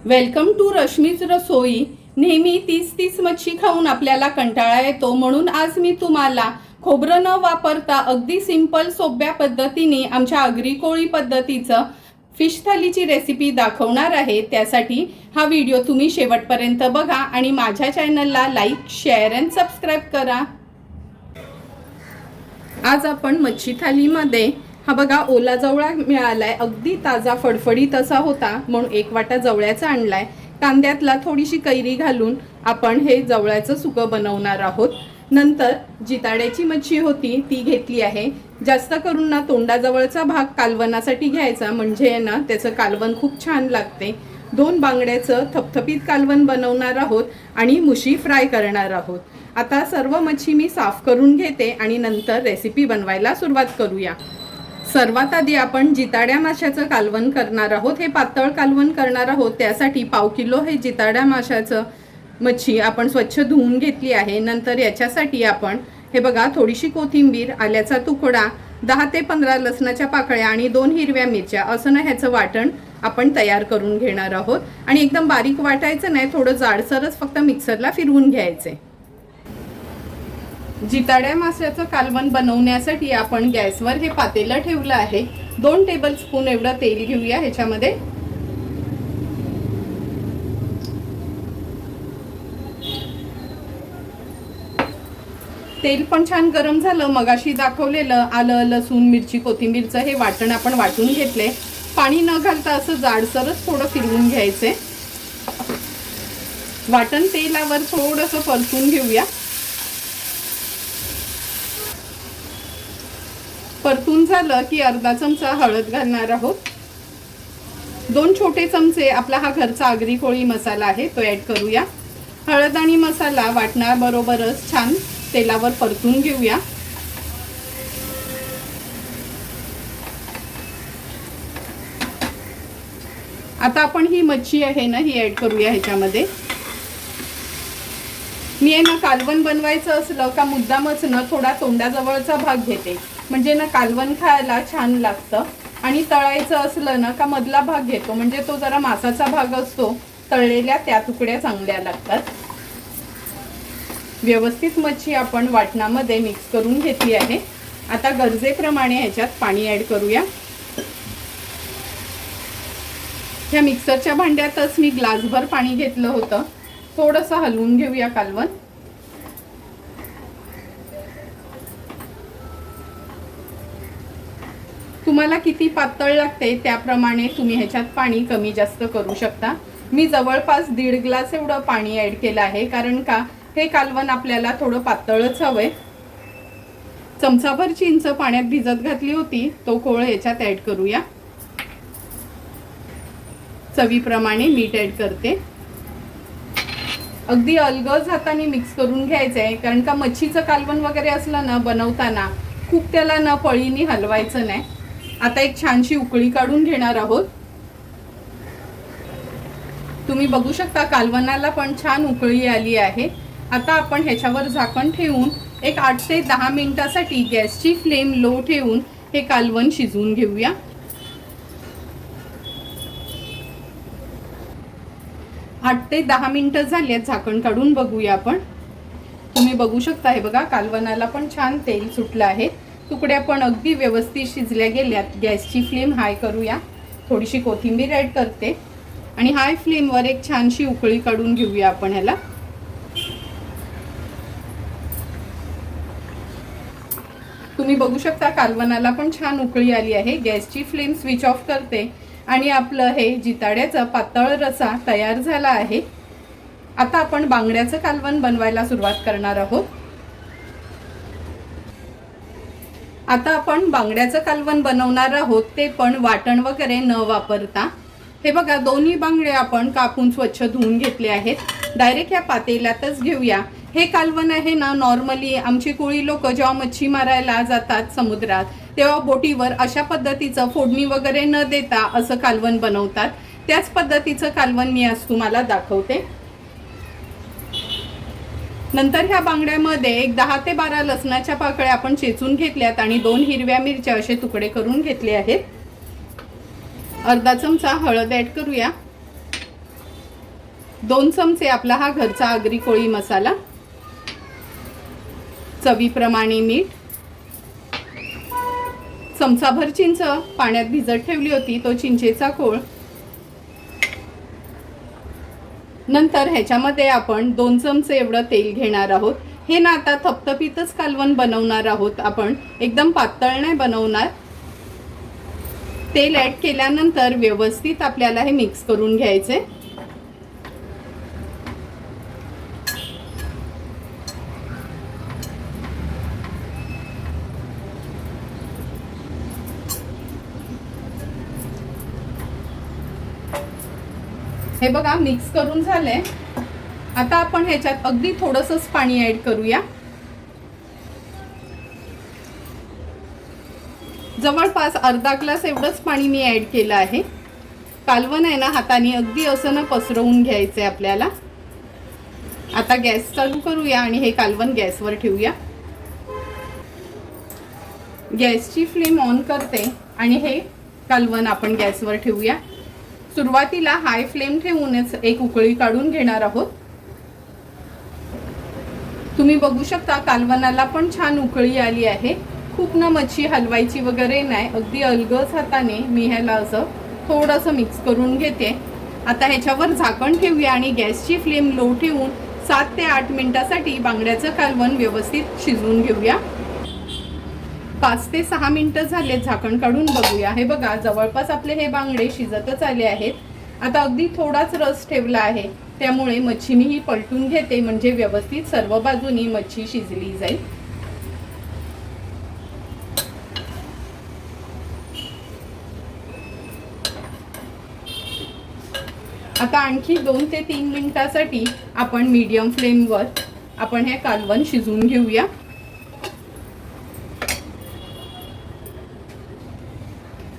Welcome to रश्मीच रसोई। नेहमी 30 मच्छी खाऊन आपल्याला कंटाळा येतो, म्हणून आज मी तुम्हाला खोबरं न वापरता अगदी सिंपल सोप्या पद्धतीने आमच्या आगरी कोळी पद्धतीचं फिश थालीची रेसिपी दाखवणार आहे। त्यासाठी हा व्हिडिओ तुम्ही शेवटपर्यंत बघा आणि माझ्या चॅनलला लाईक, शेअर अँड सबस्क्राईब करा। आज आपण मच्छी थालीमध्ये हा बघा ओला जवळा मिळालाय, अगदी ताजा फडफडीत असा होता म्हणून एक वाटा जवळ्याचा आणलाय। कांद्यातला थोडीशी कैरी घालून आपण हे जवळ्याचं सुकं बनवणार आहोत। नंतर जिताड्याची मच्छी होती ती घेतली आहे। जास्त करून ना तोंडाजवळचा भाग कालवणासाठी घ्यायचा, म्हणजे ना त्याचं कालवण खूप छान लागते। 2 बांगड्याचं थपथपीत कालवण बनवणार आहोत आणि मुशी फ्राय करणार आहोत। आता सर्व मच्छी मी साफ करून घेते आणि नंतर रेसिपी बनवायला सुरुवात करूया। सर्वात आधी आपण जिताड्या माशाचं कालवण करणार आहोत। हे पातळ कालवण करणार आहोत, त्यासाठी पाव किलो हे जिताड्या माशाचं मच्छी आपण स्वच्छ धुवून घेतली आहे। नंतर याच्यासाठी आपण हे बघा थोडीशी कोथिंबीर, आल्याचा तुकडा, 10 ते 15 लसणाच्या पाकळ्या आणि 2 हिरव्या मिरच्या असं ना ह्याचं वाटण आपण तयार करून घेणार आहोत। आणि एकदम बारीक वाटायचं नाही, थोडं जाडसरच फक्त मिक्सरला फिरवून घ्यायचे। जिताड्या माशाचं कालवण बनवण्यासाठी आपण गॅसवर हे पातेलं ठेवलं आहे। 2 टेबलस्पून एवढं तेल घेऊया। ह्याच्यामध्ये तेल पण छान गरम झालं। मगाशी दाखवलेलं आलं, लसूण, मिरची, कोथिंबीरचं हे वाटण आपण वाटून घेतले। पाणी न घालता असं जाडसरच थोडं फिरवून घ्यायचे। वाटण तेलावर थोडंसं परतून घेऊया। परतून झालं की अर्धा चमचा हळद घालणार आहोत। 2 छोटे चमचे आपला हा घरचा आगरी कोळी मसाला आहे तो ऍड करूया। हळद आणि मसाला वाटण्याबरोबरच छान तेलावर परतून घेऊया। आता आपण ही मच्छी आहे ना ही ऍड करूया ह्याच्यामध्ये। मी आहे ना कालवण बनवायचं असलं का मुद्दामच ना थोडा तोंडाजवळचा भाग घेते, म्हणजे ना कालवण खायला छान लागतं। आणि तळायचं असलं ना का मधला भाग घेतो, म्हणजे तो जरा मांसाचा भाग असतो, तळलेल्या त्या तुकड्या चांगल्या लागतात। व्यवस्थित मच्छी आपण वाटणामध्ये मिक्स करून घेतली आहे। आता गरजेप्रमाणे ह्याच्यात पाणी ऍड करूया। ह्या मिक्सरच्या भांड्यातच मी ग्लासभर पाणी घेतलं होतं। थोडंसं हलवून घेऊया कालवण। तुम्हाला किती पातळ लागते त्याप्रमाणे तुम्ही ह्याच्यात पाणी कमी जास्त करू शकता। मी जवळपास 1.5 ग्लास एवढं पाणी ऍड केलं आहे, कारण का हे कालवण आपल्याला थोडं पातळच हवंय। चमचाभर चिंच पाण्यात भिजत घातली होती, तो कोळ ह्याच्यात ऍड करूया। चवीप्रमाणे मीठ ऍड करते। अगदी अलगद हाताने मिक्स करून घ्यायचंय, कारण का मच्छीचं कालवण वगैरे असलं ना बनवताना खूप त्याला ना पळीने हलवायचं नाही। आता एक छानशी उकळी काढून घेणार आहोत। तुम्ही बघू शकता कालवणाला पण छान उकळी आली आहे। आता आपण ह्याच्यावर झाकण ठेवून एक 8 ते 10 मिनिटासाठी गॅसची फ्लेम लो ठेवून हे कालवण शिजवून घेऊया। 8 ते 10 मिनिटं झाली आहेत, झाकण काढून बघूया आपण। तुम्ही बघू शकता हे बघा कालवणाला पण छान तेल सुटलं आहे, तुकड्या पण अगदी व्यवस्थित शिजल्या गेल्यात। गॅसची फ्लेम हाय करूया। थोडीशी कोथिंबीर ऍड करते आणि हाय फ्लेमवर एक छानशी उकळी काढून घेऊया आपण ह्याला। तुम्ही बघू शकता कालवणाला पण छान उकळी आली आहे। गॅसची फ्लेम स्विच ऑफ करते आणि आपलं हे जिताड्याचा पातळ रसा तयार झाला आहे। आता आपण बांगड्याचं कालवण बनवायला सुरुवात करणार आहोत। आता आपण बांगड्याचं कालवण बनवणार आहोत, ते पण वाटण वगैरे न वापरता। हे बघा दोन्ही बांगडे आपण कापून स्वच्छ धुवून घेतले आहेत। डायरेक्ट या पातेल्यातच घेऊया। हे कालवण आहे ना नॉर्मली आमची कोळी लोक जेव्हा मच्छी मारायला जातात समुद्रात, तेव्हा बोटीवर अशा पद्धतीचं फोडणी वगैरे न देता असं कालवण बनवतात। त्याच पद्धतीचं कालवण मी आज तुम्हाला दाखवते। नंतर ह्या बांगड्यामध्ये एक 10 ते 12 लसणाच्या पाकळ्या आपण चेचून घेतल्यात आणि 2 हिरव्या मिरच्या असे तुकडे करून घेतले आहेत। अर्धा चमचा हळद ऍड करूया। 2 चमचे आपला हा घरचा आगरी कोळी मसाला, चवीप्रमाणे मीठ, चमचाभर चिंच पाण्यात भिजत ठेवली होती तो चिंचेचा कोळ, नंतर ह्याच्यामध्ये आपण 2 चमचे एवढं तेल घेणार आहोत। हे ना आता थपथपीतच कालवण बनवणार आहोत आपण, एकदम पातळ नाही बनवणार। तेल ॲड केल्यानंतर व्यवस्थित आपल्याला हे मिक्स करून घ्यायचे। हे बघा मिक्स करून झालंय। आता आपण ह्याच्यात अगदी थोडंसंच पाणी ॲड करूया। जवळपास अर्धा ग्लास एवढंच पाणी मी ॲड केलं आहे। कालवण आहे ना हाताने अगदी असं ना पसरवून घ्यायचंय आपल्याला। आता गॅस चालू करूया आणि हे कालवण गॅसवर ठेवूया। गॅसची फ्लेम ऑन करते आणि हे कालवण आपण गॅसवर ठेवूया। सुरुवातीला हाय फ्लेम ठेवूनच एक उकळी काढून घेणार आहोत। तुम्ही बघू शकता कालवणाला पण छान उकळी आली आहे। खूप ना मच्छी हलवायची वगैरे नाही, अगदी अलगद हाताने मी ह्याला असं थोडंसं मिक्स करून घेते। आता ह्याच्यावर झाकण ठेवूया आणि गॅसची फ्लेम लो ठेवून 7 ते 8 मिनिटांसाठी बांगड्याचं कालवण व्यवस्थित शिजवून घेऊया। 5 ते 6 मिनिटं झाले, झाकण काढून बघूया। हे बघा जवळपास आपले हे बांगडे शिजतच आले आहेत। आता अगदी थोडाच रस ठेवला आहे, त्यामुळे मच्छी मी ही पलटून घेते म्हणजे व्यवस्थित सर्व बाजूनी मच्छी शिजली जाईल। आता आणखी 2 ते 3 मिनिटांसाठी आपण मीडियम फ्लेमवर आपण हे कालवण शिजवून घेऊया।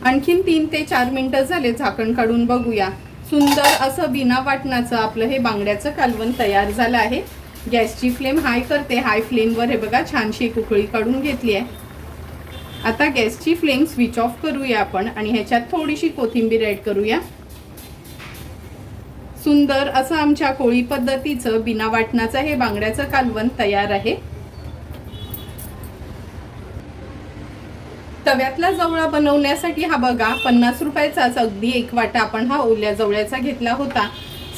आणखीन 3 ते 4 मिनिटं झाले, झाकण काढून बघूया। सुंदर असं बिना वाटणाचं आपलं हे बांगड्याचं कालवण तयार झालं आहे। गॅसची फ्लेम हाय करते, हाय फ्लेमवर हे बघा छानशी एक उकळी काढून घेतली आहे। आता गॅसची फ्लेम स्विच ऑफ करूया आपण आणि ह्याच्यात थोडीशी कोथिंबीर ॲड करूया। सुंदर असं आमच्या कोळी पद्धतीचं बिना वाटणाचं हे बांगड्याचं कालवण तयार आहे। तव्यातला जवळा बनवण्यासाठी हा बघा 50 रुपयाचाच अगदी 1 वाटा आपण हा ओल्या जवळ्याचा घेतला होता।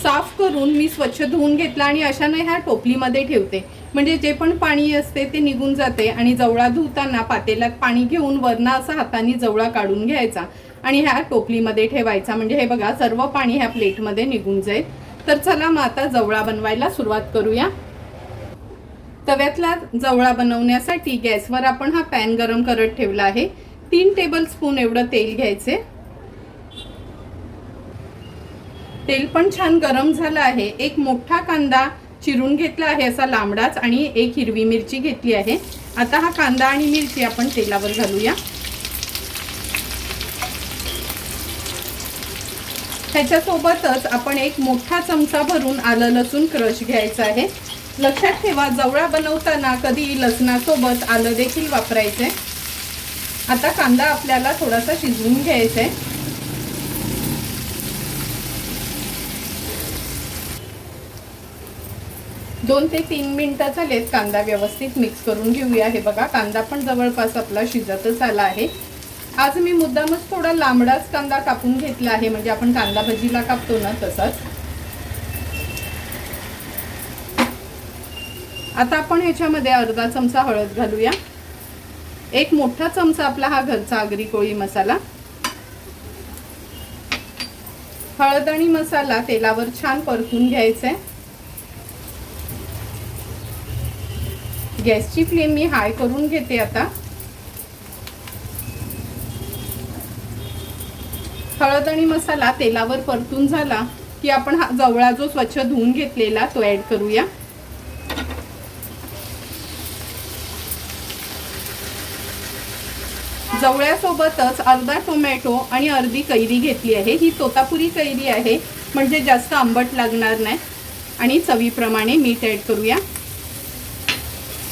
साफ करून मी स्वच्छ धुवून घेतला आणि अशाने ह्या टोपलीमध्ये ठेवते, म्हणजे जे पण पाणी असते ते निघून जाते। आणि जवळा धुताना पातेल्यात पाणी घेऊन वरना असा हाताने जवळा काढून घ्यायचा आणि ह्या टोपलीमध्ये ठेवायचा, म्हणजे हे बघा सर्व पाणी ह्या प्लेटमध्ये निघून जाईल। तर चला मग आता जवळा बनवायला सुरुवात करूया। तव्यातला जवळा बनवण्यासाठी गॅसवर आपण हा पॅन गरम करत ठेवला आहे। 3 टेबलस्पून एवढं तेल घ्यायचे। तेल पण छान गरम झालं आहे। एक मोठा कांदा चिरून घेतला आहे असा लांबडाच आणि एक हिरवी मिरची घेतली आहे। आता हा कांदा आणि मिरची आपण तेलावर घालूया। ह्याच्यासोबतच आपण एक मोठा चमचा भरून आलं लसूण क्रश घ्यायचं आहे। लक्षात ठेवा जवळा बनवताना कधी लसणासोबत आलं देखील वापरायचे। आता कांदा आपल्याला थोडासा शिजवून घ्यायचा आहे। दोन ते 3 मिनिटं झालेत, कांदा व्यवस्थित मिक्स करून घेऊया। हे बघा कांदा पण जवळपास आपला शिजतच आला आहे। आज मी मुद्दामच थोडा लांबडाच कांदा कापून घेतला आहे, म्हणजे आपण कांदा भजीला कापतो ना तसंच। आता आपण ह्याच्यामध्ये अर्धा चमचा हळद घालूया। एक मोठा चमचा आपला हा घरचा आगरी कोळी मसाला। हळद आणि मसाला तेलावर छान परतून घ्यायचा आहे। गॅसची फ्लेम मी हाय करून घेते आता। हळद आणि मसाला तेलावर परतून झाला की आपण हा जवळा जो स्वच्छ धुवून घेतलेला तो ॲड करूया। जवळ्यासोबतच अर्धा टोमॅटो आणि अर्धी कैरी घेतली आहे। ही तोतापुरी कैरी आहे, म्हणजे जास्त आंबट लागणार नाही। आणि चवीप्रमाणे मीठ ॲड करूया।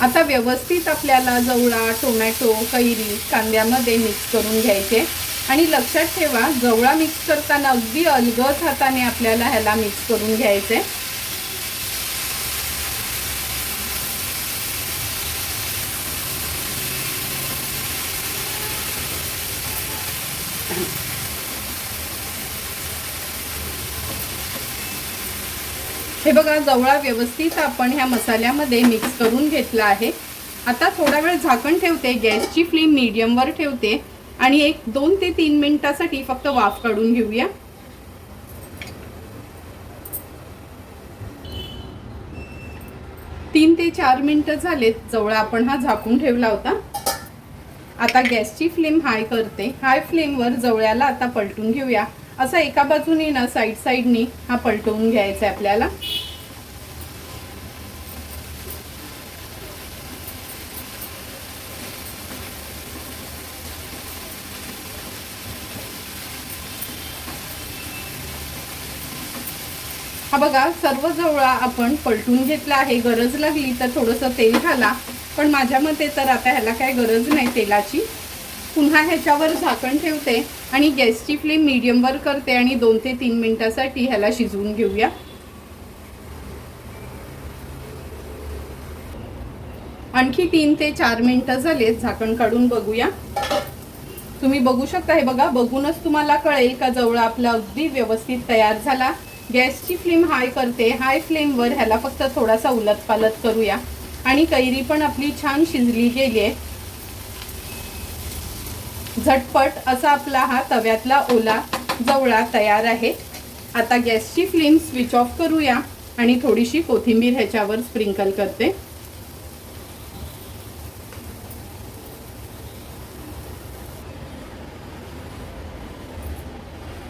आता व्यवस्थित आपल्याला जवळा, टोमॅटो, कैरी कांद्यामध्ये मिक्स करून घ्यायचे। आणि लक्षात ठेवा जवळा मिक्स करताना अगदी अलगद हाताने आपल्याला ह्याला मिक्स करून घ्यायचे। हे बघा जवळा व्यवस्थित आपण ह्या मसाल्यामध्ये मिक्स करून घेतला आहे। आता थोडा वेळ झाकण ठेवते, गॅसची फ्लेम मीडियमवर ठेवते आणि एक 2 ते 3 मिनिटांसाठी फक्त वाफ काढून घेऊया। 3 ते 4 मिनिटं झालेत, जवळा आपण हा झाकून ठेवला होता। आता गॅसची फ्लेम हाय करते, हाय फ्लेमवर जवळ्याला आता पलटून घेऊया। असं एका बाजूने ना साईडनी हा पलटवून घ्यायचा आहे आपल्याला। हा बघा सर्व जवळा आपण पलटून घेतला आहे। गरज लागली तर थोडंसं तेल घाला, पण माझ्या मते तर आता ह्याला काय गरज नाही तेलाची। पुन्हा ह्याच्यावर झाकण ठेवते आणि गॅसची फ्लेम मीडियमवर करते आणि 2 ते 3 मिनिटांसाठी ह्याला शिजवून घेऊया। आणखी 3 ते 4 मिनिटं झालेत, झाकण काढून बघूया। तुम्ही बघू शकता, हे बघा बघूनच तुम्हाला कळेल का जवळा आपला अगदी व्यवस्थित तयार झाला। गॅसची फ्लेम हाय करते, हाय फ्लेमवर ह्याला फक्त थोडासा उलटपालट करूया आणि कैरी पण आपली छान शिजली गेली आहे। झटपट असा आपला हा तव्यातला ओला जवळा तयार आहे। आता गॅसची फ्लेम स्विच ऑफ करूया आणि थोडीशी कोथिंबीर ह्याच्यावर स्प्रिंकल करते।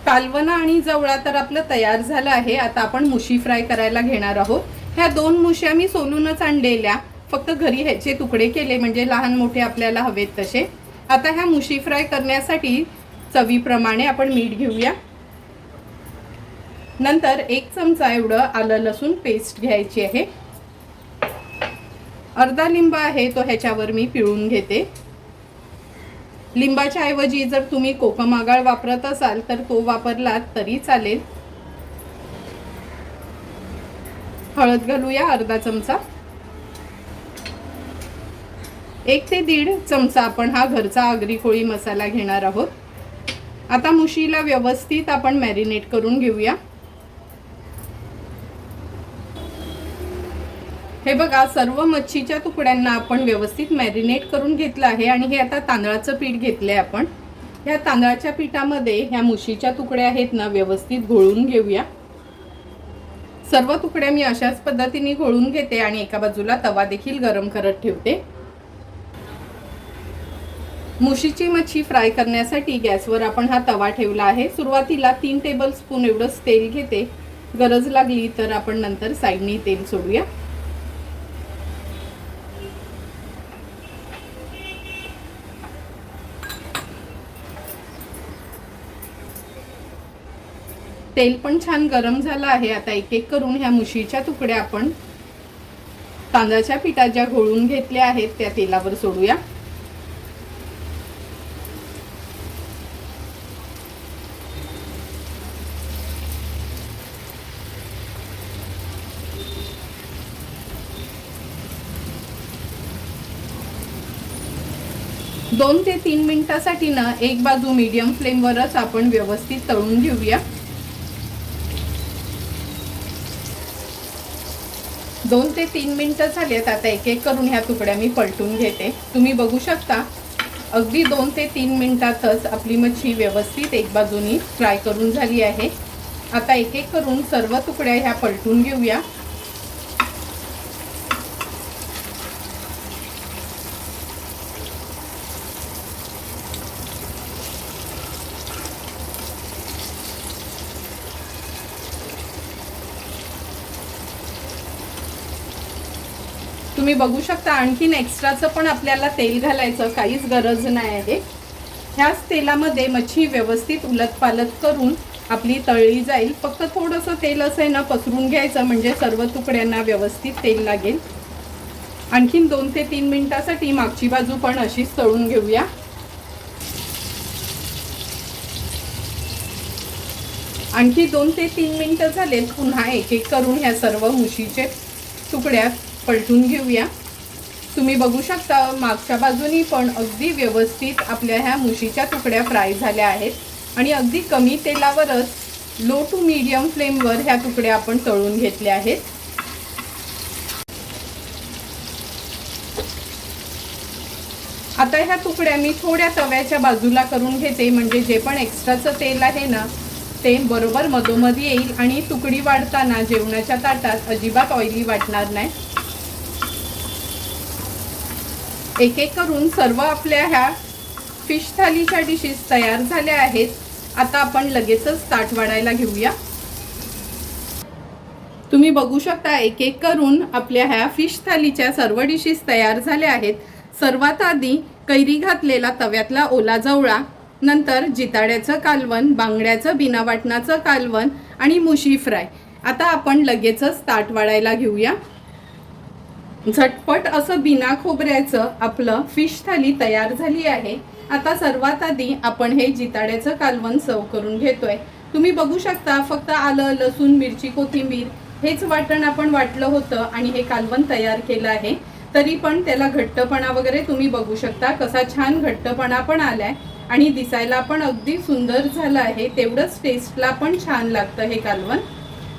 कालवण आणि जवळा तर आपलं तयार झालं आहे। आता आपण मुशी फ्राय करायला घेणार आहोत। ह्या 2 मुश्या मी सोलूनच आणलेल्या, फक्त घरी ह्याचे तुकडे केले म्हणजे लहान मोठे आपल्याला हवेत तसे। आता ह्या मुशी फ्राय करण्यासाठी चवीप्रमाणे आपण मीठ घेऊया। नंतर 1 चमचा एवढं आलं लसूण पेस्ट घ्यायची आहे। अर्धा लिंब आहे तो ह्याच्यावर मी पिळून घेते। लिंबाच्या ऐवजी जर तुम्ही कोकम आगळ वापरत असाल तर तो वापरलात तरी चालेल। हळद घालूया अर्धा चमचा। 1 ते 1.5 चमचा आपण हा घरचा आगरी कोळी मसाला घेणार आहोत। आता मुशीला व्यवस्थित आपण मॅरिनेट करून घेऊया। हे बघा सर्व मच्छीच्या तुकड्यांना आपण व्यवस्थित मॅरिनेट करून घेतलं आहे आणि हे आता तांदळाचं पीठ घेतलंय आपण। ह्या तांदळाच्या पिठामध्ये ह्या मुशीच्या तुकड्या आहेत ना व्यवस्थित घोळून घेऊया। सर्व तुकड्या मी अशाच पद्धतीने घोळून घेते आणि एका बाजूला तवा देखील गरम करत ठेवते। मुशीची मच्छी फ्राय करण्यासाठी गॅसवर आपण हा तवा ठेवला आहे। सुरुवातीला 3 टेबलस्पून एवढंच तेल घेते, गरज लागली तर आपण नंतर साईडनी तेल सोडूया। तेल पण छान गरम झालं आहे। आता एक एक करून ह्या मुशीच्या तुकड्या आपण तांदळाच्या पिठात ज्या घोळून घेतल्या आहेत त्या तेलावर सोडूया। दोन ते 3 मिनिटांसाठी ना एक बाजू मीडियम फ्लेमवरच आपण व्यवस्थित तळून घेऊया। 2 ते 3 मिनिटं झालेत। आता एक एक करून ह्या तुकड्या मी पलटून घेते। तुम्ही बघू शकता अगदी 2 ते 3 मिनिटातच आपली मच्छी व्यवस्थित एक बाजूनी फ्राय करून झाली आहे। आता एक एक करून सर्व तुकड्या ह्या पलटून घेऊया। तुम्ही बघू शकता आणखीन एक्स्ट्राचं पण आपल्याला तेल घालायचं काहीच गरज नाही आहे। ह्याच तेलामध्ये मच्छी व्यवस्थित उलटपालट करून आपली तळली जाईल। फक्त थोडंसं तेल असं आहे ना पसरून घ्यायचं म्हणजे सर्व तुकड्यांना व्यवस्थित तेल लागेल। आणखीन 2 ते 3 मिनिटांसाठी मागची बाजू पण अशीच तळून घेऊया। आणखी 2 ते 3 मिनिटं झालेत। पुन्हा एक एक करून ह्या सर्व मुशीचे तुकड्या पलटून घेऊया। तुम्ही बघू शकता मागच्या बाजूनी पण अगदी व्यवस्थित आपल्या ह्या मुशीच्या तुकड्या फ्राय झाल्या आहेत आणि अगदी कमी तेलावरच लो टू मीडियम फ्लेमवर ह्या तुकडे आपण तळून घेतले आहेत. आता ह्या तुकड्या मी थोड्या तव्याच्या बाजूला करून घेते, म्हणजे जे पण एक्स्ट्राचं तेल आहे ना ते बरोबर मधोमध येईल आणि तुकडी वाढताना जेवणाच्या ताटात अजिबात ऑइली वाटणार नाही. एक एक करून सर्व आपल्या ह्या फिश थालीच्या डिशेस तयार झाल्या आहेत. आता आपण लगेचच ताट वाढायला घेऊया. तुम्ही बघू शकता एक एक करून आपल्या ह्या फिश थालीच्या सर्व डिशेस तयार झाल्या आहेत. सर्वात आधी कैरी घातलेला तव्यातला ओला जवळा, नंतर जिताड्याचं कालवण, बांगड्याचं बिना वाटणाचं कालवण आणि मुशी फ्राय. आता आपण लगेचच ताट वाढायला घेऊया. झटपट असं बिना खोबऱ्याचं आपलं फिश थाली तयार झाली आहे. आता सर्वात आधी आपण हे जिताड्याचं कालवण सर्व करून घेतोय. तुम्ही बघू शकता फक्त आलं, लसूण, मिरची, कोथिंबीर हेच वाटण आपण वाटलं होतं आणि हे कालवण तयार केलं आहे. तरी पण त्याला घट्टपणा वगैरे तुम्ही बघू शकता कसा छान घट्टपणा पण आलाय आणि दिसायला पण अगदी सुंदर झालं आहे. तेवढंच टेस्टला पण छान लागतं हे कालवण.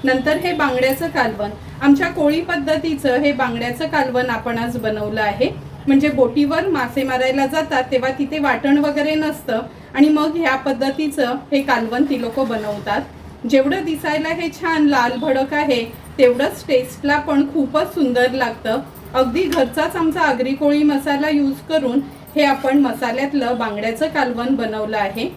नंतर हे बांगड्याचं कालवण, आमच्या कोळी पद्धतीचं हे बांगड्याचं कालवण आपण आज बनवलं आहे. म्हणजे बोटीवर मासे मारायला जातात तेव्हा तिथे वाटण वगैरे नसतं आणि मग ह्या पद्धतीचं हे कालवण ती लोक बनवतात. जेवढं दिसायला हे छान लाल भडक आहे तेवढंच टेस्टला पण खूपच सुंदर लागतं. अगदी घरचाच आमचा आगरी कोळी मसाला यूज करून हे आपण मसाल्यातलं बांगड्याचं कालवण बनवलं आहे.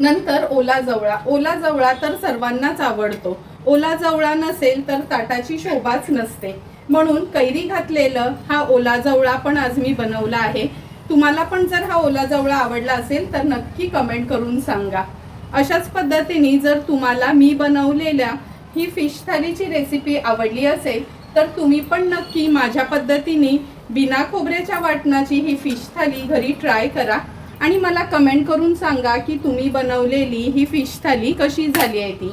नंतर ओला जवळा. ओला जवळा तर सर्वांनाच आवडतो. ओला जवळा नसेल तर ताटाची शोभाच नसते. म्हणून कैरी घातलेलं हा ओला जवळा पण आज मी बनवला आहे. तुम्हाला पण जर हा ओला जवळा आवडला असेल तर नक्की कमेंट करून सांगा. अशाच पद्धतीने जर तुम्हाला मी बनवलेल्या ही फिश थालीची रेसिपी आवडली असेल तर तुम्ही पण नक्की माझ्या पद्धतीने बिना खोबऱ्याच्या वाटणाची ही फिश थाली घरी ट्राय करा आणि मला कमेंट करून सांगा की तुम्ही बनवलेली ही फिश थाली कशी झाली आहे ती.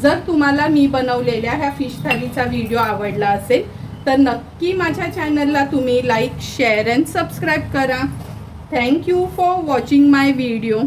जर तुम्हाला मी बनवलेल्या ह्या फिश थालीचा व्हिडिओ आवडला असेल तर नक्की माझ्या चॅनलला तुम्ही लाईक, शेअर अँड सबस्क्राईब करा. Thank you for watching my video.